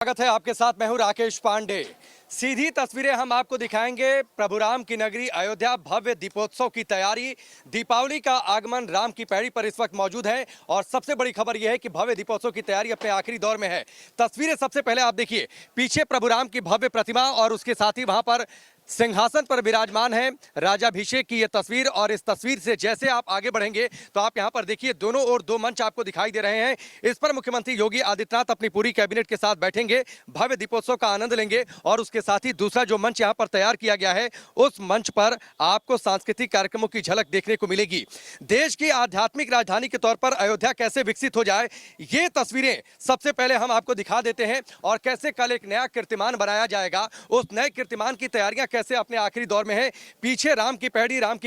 स्वागत है आपके साथ। मैं हूं राकेश पांडे। सीधी तस्वीरें हम आपको दिखाएंगे। प्रभु राम की नगरी अयोध्या भव्य दीपोत्सव की तैयारी, दीपावली का आगमन राम की पैड़ी पर इस वक्त मौजूद है और सबसे बड़ी खबर यह है कि भव्य दीपोत्सव की तैयारी अपने आखिरी दौर में है। तस्वीरें सबसे पहले आप देखिए, पीछे प्रभु राम की भव्य प्रतिमा और उसके साथ ही वहां पर सिंहासन पर विराजमान है राजाभिषेक की यह तस्वीर। और इस तस्वीर से जैसे आप आगे बढ़ेंगे तो आप यहां पर देखिए दोनों ओर दो मंच आपको दिखाई दे रहे हैं। इस पर मुख्यमंत्री योगी आदित्यनाथ अपनी पूरी कैबिनेट के साथ बैठेंगे, भव्य दीपोत्सव का आनंद लेंगे और उसके साथ ही दूसरा जो मंच यहां पर तैयार किया गया है उस मंच पर आपको सांस्कृतिक कार्यक्रमों की झलक देखने को मिलेगी। देश की आध्यात्मिक राजधानी के तौर पर अयोध्या कैसे विकसित हो जाए, ये तस्वीरें सबसे पहले हम आपको दिखा देते हैं और कैसे कल एक नया कीर्तिमान बनाया जाएगा, उस नए कीर्तिमान की तैयारियां कैसे अपने आखिरी दौर में है। पीछे राम की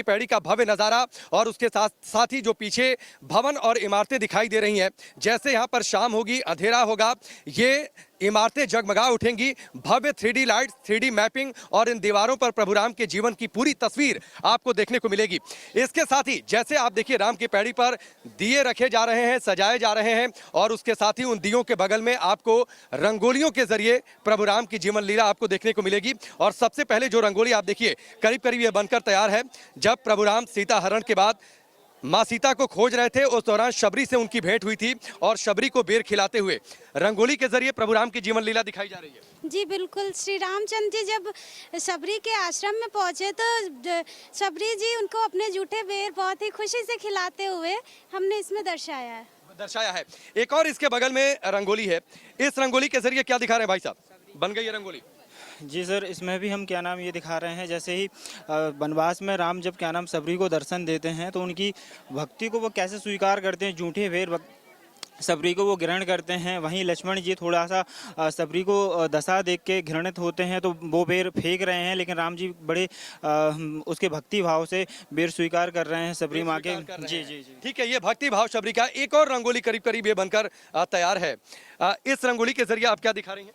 पैड़ी का भव्य नजारा और उसके साथ ही जो पीछे भवन और इमारतें दिखाई दे रही हैं, जैसे यहां पर शाम होगी, अंधेरा होगा, ये इमारतें जगमगा उठेंगी। भव्य 3D लाइट, 3D मैपिंग और इन दीवारों पर प्रभु राम के जीवन की पूरी तस्वीर आपको देखने को मिलेगी। इसके साथ ही जैसे आप देखिए राम की पैड़ी पर दिए रखे जा रहे हैं, सजाए जा रहे हैं और उसके साथ ही उन दियों के बगल में आपको रंगोलियों के जरिए प्रभु राम की जीवन लीला आपको देखने को मिलेगी। और सबसे पहले जो रंगोली आप देखिए करीब करीब ये बनकर तैयार है। जब प्रभु राम सीता हरण के बाद मां सीता को खोज रहे थे, उस दौरान शबरी से उनकी भेंट हुई थी और शबरी को बेर खिलाते हुए रंगोली के जरिए प्रभु राम की जीवन लीला दिखाई जा रही है। जी बिल्कुल, श्री रामचंद्र जी जब शबरी के आश्रम में पहुंचे तो शबरी जी उनको अपने जूठे बेर बहुत ही खुशी से खिलाते हुए हमने इसमें दर्शाया है। एक और इसके बगल में रंगोली है। इस रंगोली के जरिए क्या दिखा रहे हैं भाई साहब? बन गई है रंगोली? जी सर, इसमें भी हम ये दिखा रहे हैं, जैसे ही वनवास में राम जब शबरी को दर्शन देते हैं तो उनकी भक्ति को वो कैसे स्वीकार करते हैं, जूठे बेर शबरी को वो ग्रहण करते हैं। वहीं लक्ष्मण जी थोड़ा सा शबरी को दशा देख के घृणित होते हैं तो वो बेर फेंक रहे हैं, लेकिन राम जी बड़े उसके भक्ति भाव से बेर स्वीकार कर रहे हैं शबरी माँ के। जी जी जी, ठीक है, ये भक्ति भाव शबरी का। एक और रंगोली करीब करीब ये बनकर तैयार है। इस रंगोली के जरिए आप क्या दिखा रही हैं?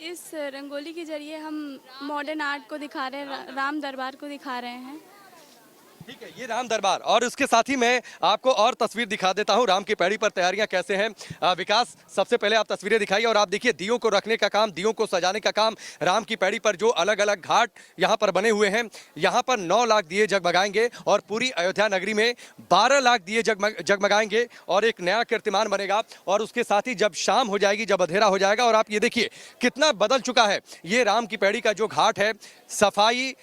इस रंगोली के जरिए हम मॉडर्न आर्ट को दिखा रहे हैं, राम दरबार को दिखा रहे हैं। ठीक है, ये राम दरबार। और उसके साथ ही मैं आपको और तस्वीर दिखा देता हूं, राम की पैड़ी पर तैयारियां कैसे हैं। विकास, सबसे पहले आप तस्वीरें दिखाइए और आप देखिए दियों को रखने का काम, दियों को सजाने का काम राम की पैड़ी पर जो अलग अलग घाट यहां पर बने हुए हैं, यहां पर 9 लाख दिए जगमगाएंगे और पूरी अयोध्या नगरी में 12 लाख दिए जगमगाएंगे और एक नया कीर्तिमान बनेगा। और उसके साथ ही जब शाम हो जाएगी, जब अंधेरा हो जाएगा, और आप ये देखिए कितना बदल चुका है ये राम की पैड़ी का जो घाट है, सफाई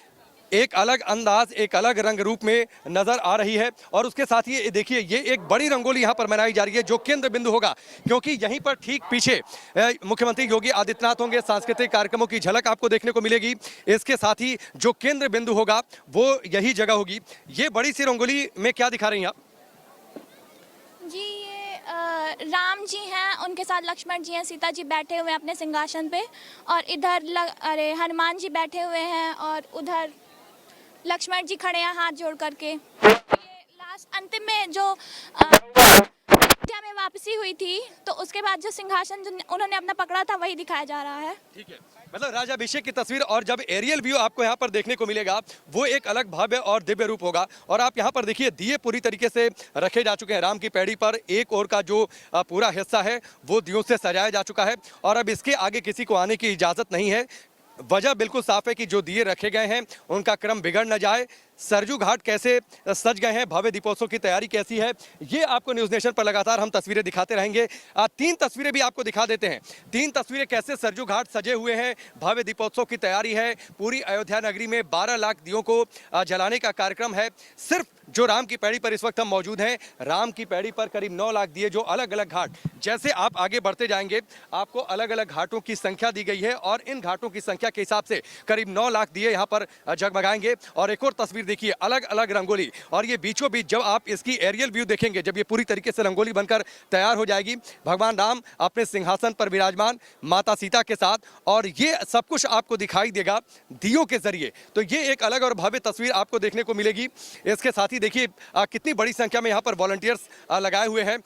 एक अलग अंदाज, एक अलग रंग रूप में नजर आ रही है। और उसके साथ ही देखिए ये एक बड़ी रंगोली यहां पर मनाई जा रही है जो केंद्र बिंदु होगा, क्योंकि यहीं पर ठीक पीछे मुख्यमंत्री योगी आदित्यनाथ होंगे। सांस्कृतिक कार्यक्रमों की झलक आपको देखने को मिलेगी। इसके साथ ही जो केंद्र बिंदु होगा वो यही जगह होगी। ये बड़ी सी रंगोली में क्या दिखा रही हैं आप? जी, ये राम जी हैं, उनके साथ लक्ष्मण जी हैं, सीता जी बैठे हुए हैं अपने सिंहासन पे, और इधर हनुमान जी बैठे हुए हैं और उधर लक्ष्मण जी खड़े हैं हाथ जोड़ करके। ये लास्ट अंतिम में जो अयोध्या में वापसी हुई थी तो उसके बाद जो सिंहासन जो उन्होंने अपना पकड़ा था वही दिखाया जा रहा है। ठीक है, मतलब राजाभिषेक की तस्वीर। और जब एरियल व्यू आपको यहाँ पर देखने को मिलेगा वो एक अलग भव्य और दिव्य रूप होगा। और आप यहाँ पर देखिए दिए पूरी तरीके से रखे जा चुके हैं राम की पैड़ी पर। एक ओर का जो पूरा हिस्सा है वो दियों से सजाया जा चुका है और अब इसके आगे किसी को आने की इजाजत नहीं है। वजह बिल्कुल साफ है कि जो दिए रखे गए हैं उनका क्रम बिगड़ न जाए। सरजू घाट कैसे सज गए हैं, भव्य दीपोत्सव की तैयारी कैसी है, ये आपको न्यूज़ नेशन पर लगातार हम तस्वीरें दिखाते रहेंगे। 3 तस्वीरें भी आपको दिखा देते हैं। 3 तस्वीरें कैसे सरजू घाट सजे हुए हैं, भव्य दीपोत्सव की तैयारी है। पूरी अयोध्या नगरी में 12 लाख दियों को जलाने का कार्यक्रम है। सिर्फ जो राम की पैड़ी पर इस वक्त हम मौजूद हैं, राम की पैड़ी पर करीब 9 लाख दिए, जो अलग अलग घाट, जैसे आप आगे बढ़ते जाएंगे आपको अलग अलग घाटों की संख्या दी गई है और इन घाटों की संख्या के हिसाब से करीब 9 लाख दिए यहाँ पर जगमगाएंगे। और एक और तस्वीर देखिए, अलग अलग रंगोली, और ये बीचों बीच जब आप इसकी एरियल व्यू देखेंगे, जब ये पूरी तरीके से रंगोली बनकर तैयार हो जाएगी, भगवान राम अपने सिंहासन पर विराजमान, माता सीता के साथ, और ये सब कुछ आपको दिखाई देगा दियों के जरिए। तो ये एक अलग और भव्य तस्वीर आपको देखने को मिलेगी। इसके साथ ही देखिए कितनी बड़ी संख्या में यहाँ पर वॉलंटियर्स लगाए हुए हैं।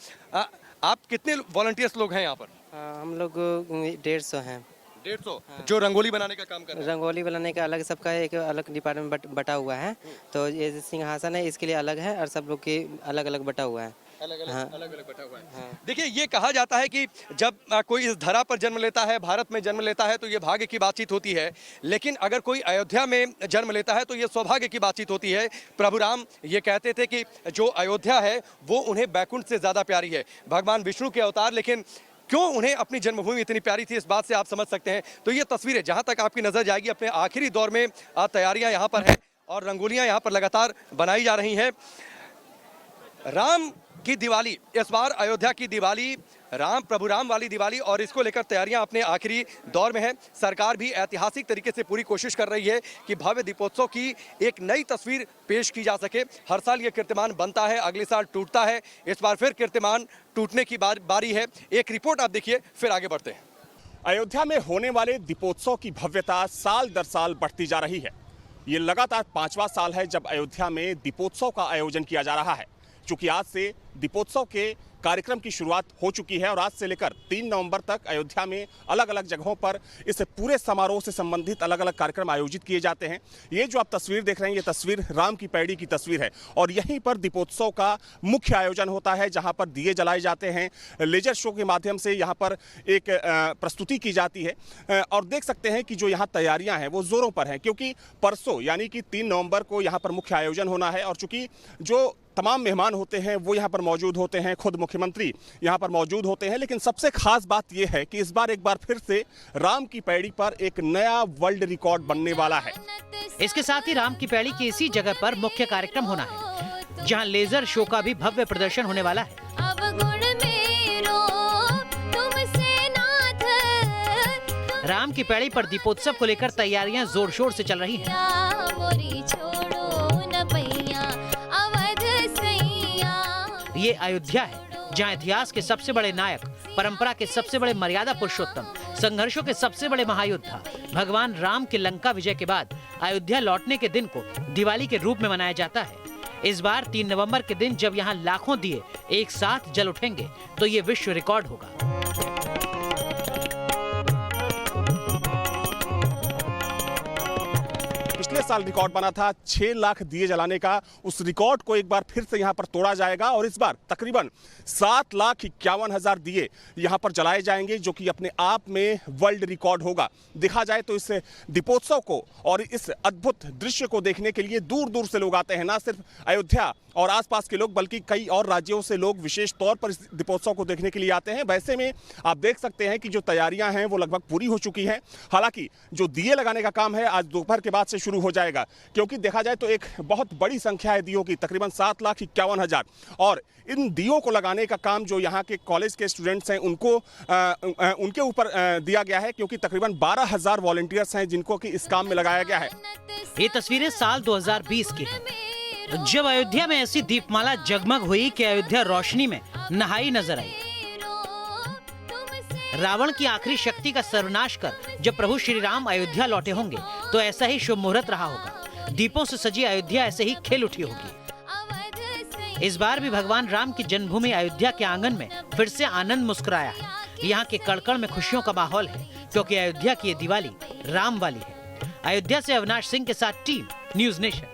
आप कितने वॉलंटियर्स लोग हैं यहाँ पर? हम लोग 150 हैं। 150 जो रंगोली बनाने का काम कर रहे हैं। रंगोली बनाने का अलग, सबका एक अलग डिपार्टमेंट बटा हुआ है। तो ये सिंहासन है इसके लिए अलग है और सब लोग के अलग अलग बटा हुआ है। हाँ। अलग बैठा हुआ है। देखिए, ये कहा जाता है कि जब कोई इस धरा पर जन्म लेता है, भारत में जन्म लेता है, तो ये भाग्य की बातचीत होती है। लेकिन अगर कोई अयोध्या में जन्म लेता है तो ये सौभाग्य की बातचीत होती है। प्रभु राम ये कहते थे कि जो अयोध्या है वो उन्हें बैकुंठ से ज्यादा प्यारी है। भगवान विष्णु के अवतार, लेकिन क्यों उन्हें अपनी जन्मभूमि इतनी प्यारी थी, इस बात से आप समझ सकते हैं। तो ये तस्वीरें जहां तक आपकी नजर जाएगी, अपने आखिरी दौर में तैयारियां यहां पर हैं और रंगोलियां यहां पर लगातार बनाई जा रही हैं। राम की दिवाली, इस बार अयोध्या की दिवाली प्रभु राम वाली दिवाली, और इसको लेकर तैयारियां अपने आखिरी दौर में है। सरकार भी ऐतिहासिक तरीके से पूरी कोशिश कर रही है कि भव्य दीपोत्सव की एक नई तस्वीर पेश की जा सके। हर साल ये कीर्तिमान बनता है, अगले साल टूटता है, इस बार फिर कीर्तिमान टूटने की बारी है। एक रिपोर्ट आप देखिए, फिर आगे बढ़ते हैं। अयोध्या में होने वाले दीपोत्सव की भव्यता साल दर साल बढ़ती जा रही है। ये लगातार 5वां साल है जब अयोध्या में दीपोत्सव का आयोजन किया जा रहा है। चूंकि आज से दीपोत्सव के कार्यक्रम की शुरुआत हो चुकी है और आज से लेकर 3 नवंबर तक अयोध्या में अलग अलग जगहों पर इस पूरे समारोह से संबंधित अलग अलग कार्यक्रम आयोजित किए जाते हैं। ये जो आप तस्वीर देख रहे हैं, ये तस्वीर राम की पैड़ी की तस्वीर है और यहीं पर दीपोत्सव का मुख्य आयोजन होता है, जहां पर दिए जलाए जाते हैं। लेजर शो के माध्यम से यहाँ पर एक प्रस्तुति की जाती है और देख सकते हैं कि जो यहाँ तैयारियाँ हैं वो जोरों पर हैं, क्योंकि परसों यानी कि 3 नवंबर को यहाँ पर मुख्य आयोजन होना है। और चूंकि जो तमाम मेहमान होते हैं वो यहाँ पर मौजूद होते हैं, खुद मुख्यमंत्री यहाँ पर मौजूद होते हैं, लेकिन सबसे खास बात यह है कि इस बार एक बार फिर से राम की पैड़ी पर एक नया वर्ल्ड रिकॉर्ड बनने वाला है। इसके साथ ही राम की पैड़ी की इसी जगह पर मुख्य कार्यक्रम होना है, जहां लेजर शो का भी भव्य प्रदर्शन होने वाला है। राम की पैड़ी पर दीपोत्सव को लेकर तैयारियां जोर शोर से चल रही हैं। ये अयोध्या है जहां इतिहास के सबसे बड़े नायक, परंपरा के सबसे बड़े मर्यादा पुरुषोत्तम, संघर्षों के सबसे बड़े महायोद्धा भगवान राम के लंका विजय के बाद अयोध्या लौटने के दिन को दिवाली के रूप में मनाया जाता है। इस बार 3 नवंबर के दिन जब यहाँ लाखों दिए एक साथ जल उठेंगे तो ये विश्व रिकॉर्ड होगा। पिछले साल रिकॉर्ड बना था 6 लाख दिए जलाने का, उस रिकॉर्ड को एक बार फिर से यहाँ पर तोड़ा जाएगा और इस बार तकरीबन 7,51,000 दिए यहाँ पर जलाए जाएंगे, जो कि अपने आप में वर्ल्ड रिकॉर्ड होगा। देखा जाए तो इस दीपोत्सव को और इस अद्भुत दृश्य को देखने के लिए दूर दूर से लोग आते हैं, ना सिर्फ अयोध्या और आसपास के लोग बल्कि कई और राज्यों से लोग विशेष तौर पर इस दीपोत्सव को देखने के लिए आते हैं। वैसे में आप देख सकते हैं कि जो तैयारियां हैं वो लगभग पूरी हो चुकी हैं। हालांकि जो दिए लगाने का काम है आज दोपहर के बाद से शुरू हो जाएगा, क्योंकि देखा जाए तो एक बहुत बड़ी संख्या है दियों की, तकरीबन 7,51,000, और इन दियों को लगाने का काम जो यहाँ के कॉलेज के स्टूडेंट्स हैं उनके ऊपर दिया गया है, क्योंकि तकरीबन 12,000 वॉलंटियर्स हैं जिनको कि इस काम में लगाया गया है। ये तस्वीरें साल 2020 की हैं, जब अयोध्या में ऐसी दीपमाला जगमग हुई कि अयोध्या रोशनी में नहाई नजर आई। रावण की आखिरी शक्ति का सर्वनाश कर जब प्रभु श्री राम अयोध्या लौटे होंगे तो ऐसा ही शुभ मुहूर्त रहा होगा। दीपों से सजी अयोध्या ऐसे ही खिल उठी होगी। इस बार भी भगवान राम की जन्मभूमि अयोध्या के आंगन में फिर से आनंद मुस्कुराया है। यहाँ के कण-कण में खुशियों का माहौल है, क्योंकि अयोध्या की ये दिवाली राम वाली है। अयोध्या से अविनाश सिंह के साथ टीम न्यूज नेशन।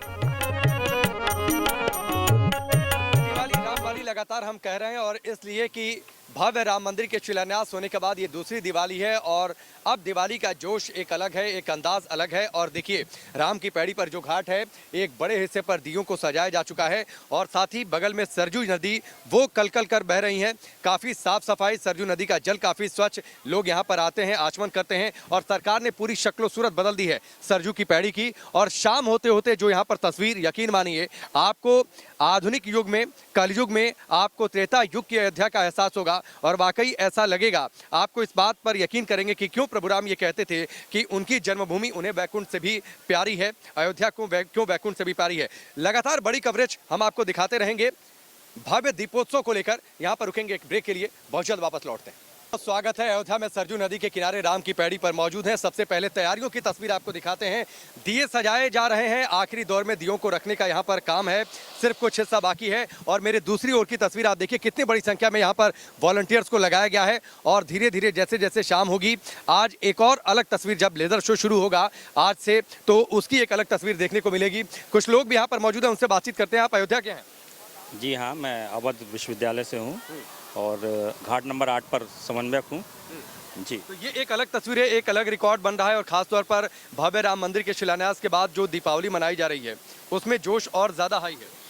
लगातार हम कह रहे हैं, और इसलिए कि भव्य राम मंदिर के शिलान्यास होने के बाद ये दूसरी दिवाली है और अब दिवाली का जोश एक अलग है, एक अंदाज अलग है। और देखिए, राम की पैड़ी पर जो घाट है एक बड़े हिस्से पर दियों को सजाया जा चुका है और साथ ही बगल में सरजू नदी वो कलकल कर बह रही हैं। काफ़ी साफ सफाई, सरजू नदी का जल काफ़ी स्वच्छ, लोग यहाँ पर आते हैं, आचमन करते हैं और सरकार ने पूरी शक्लो सूरत बदल दी है सरजू की पैड़ी की। और शाम होते होते जो यहाँ पर तस्वीर, यकीन मानिए आपको आधुनिक युग में, कलयुग में आपको त्रेता युग की अयोध्या का एहसास होगा और वाकई ऐसा लगेगा। आपको इस बात पर यकीन करेंगे कि क्यों प्रभु राम ये कहते थे कि उनकी जन्मभूमि उन्हें वैकुंठ से भी प्यारी है, अयोध्या को क्यों वैकुंठ से भी प्यारी है। लगातार बड़ी कवरेज हम आपको दिखाते रहेंगे भव्य दीपोत्सव को लेकर। यहाँ पर रुकेंगे एक ब्रेक के लिए, बहुत जल्द वापस लौटते हैं। स्वागत है। अयोध्या में सरजू नदी के किनारे राम की पैड़ी पर मौजूद हैं। सबसे पहले तैयारियों की तस्वीर आपको दिखाते हैं। दिए सजाए जा रहे हैं, आखिरी दौर में दियों को रखने का यहाँ पर काम है, सिर्फ कुछ हिस्सा बाकी है। और मेरे दूसरी ओर की तस्वीर आप देखिए, कितनी बड़ी संख्या में यहाँ पर वॉलंटियर्स को लगाया गया है। और धीरे धीरे जैसे जैसे शाम होगी, आज एक और अलग तस्वीर, जब लेजर शो शुरू होगा आज से, तो उसकी एक अलग तस्वीर देखने को मिलेगी। कुछ लोग भी यहाँ पर मौजूद हैं, उनसे बातचीत करते हैं। आप अयोध्या के हैं? जी हाँ, मैं अवध विश्वविद्यालय से हूँ और घाट नंबर 8 पर समन्वयक हूँ। जी। तो ये एक अलग तस्वीर है, एक अलग रिकॉर्ड बन रहा है और खासतौर पर भव्य राम मंदिर के शिलान्यास के बाद जो दीपावली मनाई जा रही है उसमें जोश और ज़्यादा हाई है।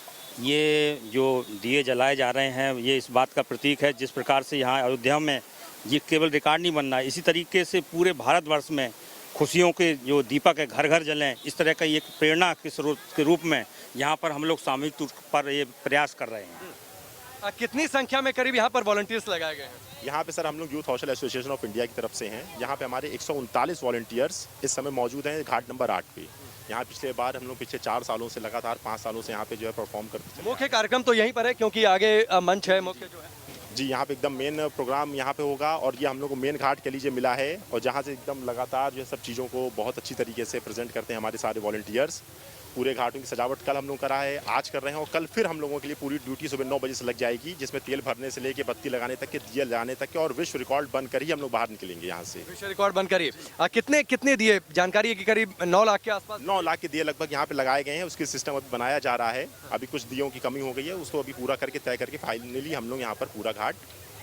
ये जो दिए जलाए जा रहे हैं ये इस बात का प्रतीक है, जिस प्रकार से यहाँ अयोध्या में ये केवल रिकॉर्ड नहीं बनना है, इसी तरीके से पूरे भारतवर्ष में खुशियों के जो दीपक है घर घर जलें, इस तरह का एक प्रेरणा के स्रोत के रूप में यहाँ पर हम लोग सामूहिक तौर पर ये प्रयास कर रहे हैं। कितनी संख्या में करीब यहाँ पर वॉलंटियर्स लगाए गए हैं? यहाँ पे सर हम लोग youth hostel association of India की तरफ से हैं। यहाँ पे हमारे 139 वॉलंटियर्स इस समय मौजूद हैं घाट नंबर 8 पे। यहाँ पिछले बार हम लोग पिछले 4 सालों से लगातार 5 सालों से यहाँ पे जो है परफॉर्म करते हैं। मुख्य कार्यक्रम तो यहीं पर है क्योंकि आगे मंच है मुख्य जो है। जी, यहाँ पे एकदम मेन प्रोग्राम यहाँ पे होगा और ये हम लोग को मेन घाट कह लीजिए मिला है और जहाँ से एकदम लगातार जो है सब चीज़ों को बहुत अच्छी तरीके से प्रेजेंट करते हैं हमारे सारे वॉलंटियर्स। पूरे घाटों की सजावट कल हम लोग करा है, आज कर रहे हैं और कल फिर हम लोगों के लिए पूरी ड्यूटी सुबह 9 बजे से लग जाएगी, जिसमें तेल भरने से लेके बत्ती लगाने तक के, दिए लगाने तक के और विश्व रिकॉर्ड बन कर ही हम लोग बाहर निकलेंगे यहाँ से। विश्व रिकॉर्ड बन करिए। कितने दिए? जानकारी है कि करीब 9 लाख के आसपास 9 लाख के दिए लगभग यहाँ पे लगाए गए हैं। उसकी सिस्टम अभी बनाया जा रहा है। अभी कुछ दियों की कमी हो गई है, उसको अभी पूरा करके तय करके फाइनली हम लोग यहाँ पर पूरा घाट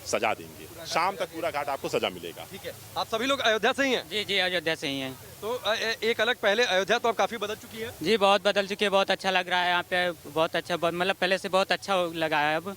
सजा देंगे। शाम तक पूरा घाट आपको सजा मिलेगा। ठीक है। आप सभी लोग अयोध्या से ही हैं? जी अयोध्या से ही हैं। तो एक अलग पहले अयोध्या तो अब काफ़ी बदल चुकी है। जी बहुत बदल चुकी है, बहुत अच्छा लग रहा है यहाँ पे, बहुत अच्छा, मतलब पहले से बहुत अच्छा लगा है अब,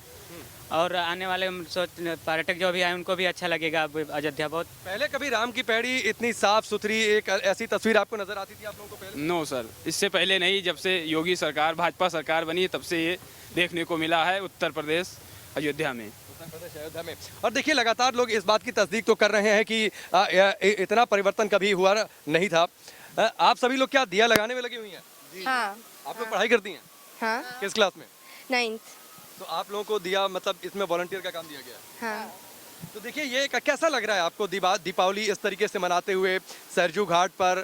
और आने वाले पर्यटक जो भी आए उनको भी अच्छा लगेगा अब अयोध्या बहुत। पहले कभी राम की पैड़ी इतनी साफ सुथरी एक ऐसी तस्वीर आपको नजर आती थी आप लोगों को पहले? नो सर, इससे पहले नहीं। जब से योगी सरकार भाजपा सरकार बनी तब से ये देखने को मिला है उत्तर प्रदेश अयोध्या में। अयोध्या में। और देखिए लगातार लोग इस बात की तस्दीक तो कर रहे हैं कि इतना परिवर्तन कभी हुआ नहीं था। आप सभी लोग क्या दिया लगाने में लगी हुई हैं? हाँ। आप लोग पढ़ाई करती हैं? हाँ। किस क्लास में? 9th। तो आप लोगों को दिया मतलब इसमें वॉलंटियर का काम दिया गया है? हाँ। तो देखिए ये कैसा लग रहा है आपको दीपावली इस तरीके से मनाते हुए सरजू घाट पर?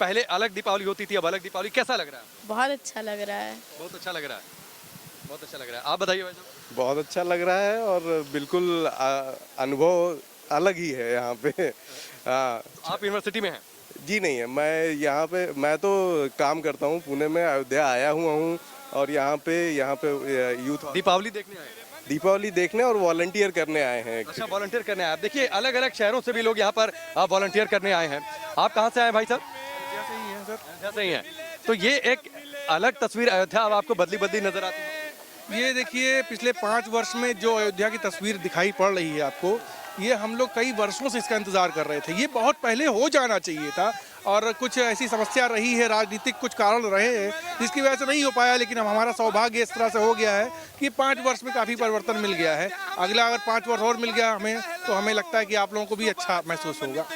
पहले अलग दीपावली होती थी, अब अलग दीपावली, कैसा लग रहा है? बहुत अच्छा लग रहा है। बहुत अच्छा लग रहा है, बहुत अच्छा लग रहा है। आप बताइए भाई साहब। बहुत अच्छा लग रहा है और बिल्कुल अनुभव अलग ही है यहाँ पे। हाँ। आप यूनिवर्सिटी में हैं? जी नहीं है, मैं यहाँ पे मैं तो काम करता हूँ पुणे में, अयोध्या आया हुआ हूँ और यहाँ पे यूथ दीपावली देखने आए? दीपावली देखने और वॉलंटियर करने आए हैं। अच्छा, वॉलंटियर करने आए। देखिए अलग अलग शहरों से भी लोग यहाँ पर वॉलंटियर करने आए हैं। आप कहाँ से आए भाई साहब? अयोध्या से ही है सर। अयोध्या से ही है। तो ये एक अलग तस्वीर अयोध्या अब आपको बदली बदली नजर आती है। ये देखिए पिछले 5 वर्ष में जो अयोध्या की तस्वीर दिखाई पड़ रही है आपको, ये हम लोग कई वर्षों से इसका इंतजार कर रहे थे। ये बहुत पहले हो जाना चाहिए था और कुछ ऐसी समस्या रही है, राजनीतिक कुछ कारण रहे हैं जिसकी वजह से नहीं हो पाया, लेकिन अब हमारा सौभाग्य इस तरह से हो गया है कि 5 वर्ष में काफ़ी परिवर्तन मिल गया है। अगला अगर 5 वर्ष और मिल गया हमें तो हमें लगता है कि आप लोगों को भी अच्छा महसूस होगा।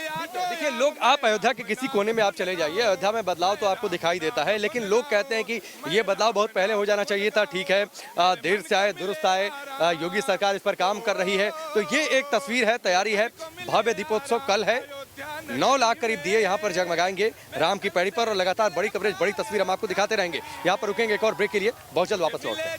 देखिए लोग, आप अयोध्या के किसी कोने में आप चले जाइए, अयोध्या में बदलाव तो आपको दिखाई देता है, लेकिन लोग कहते हैं कि ये बदलाव बहुत पहले हो जाना चाहिए था। ठीक है, देर से आए दुरुस्त आए, योगी सरकार इस पर काम कर रही है। तो ये एक तस्वीर है, तैयारी है। भव्य दीपोत्सव कल है, 9 लाख करीब दिए यहाँ पर जगमगाएंगे राम की पैड़ी पर और लगातार बड़ी कवरेज, बड़ी तस्वीर हम आपको दिखाते रहेंगे। यहाँ पर रुकेंगे एक और ब्रेक के लिए, बहुत जल्द वापस लौटते हैं।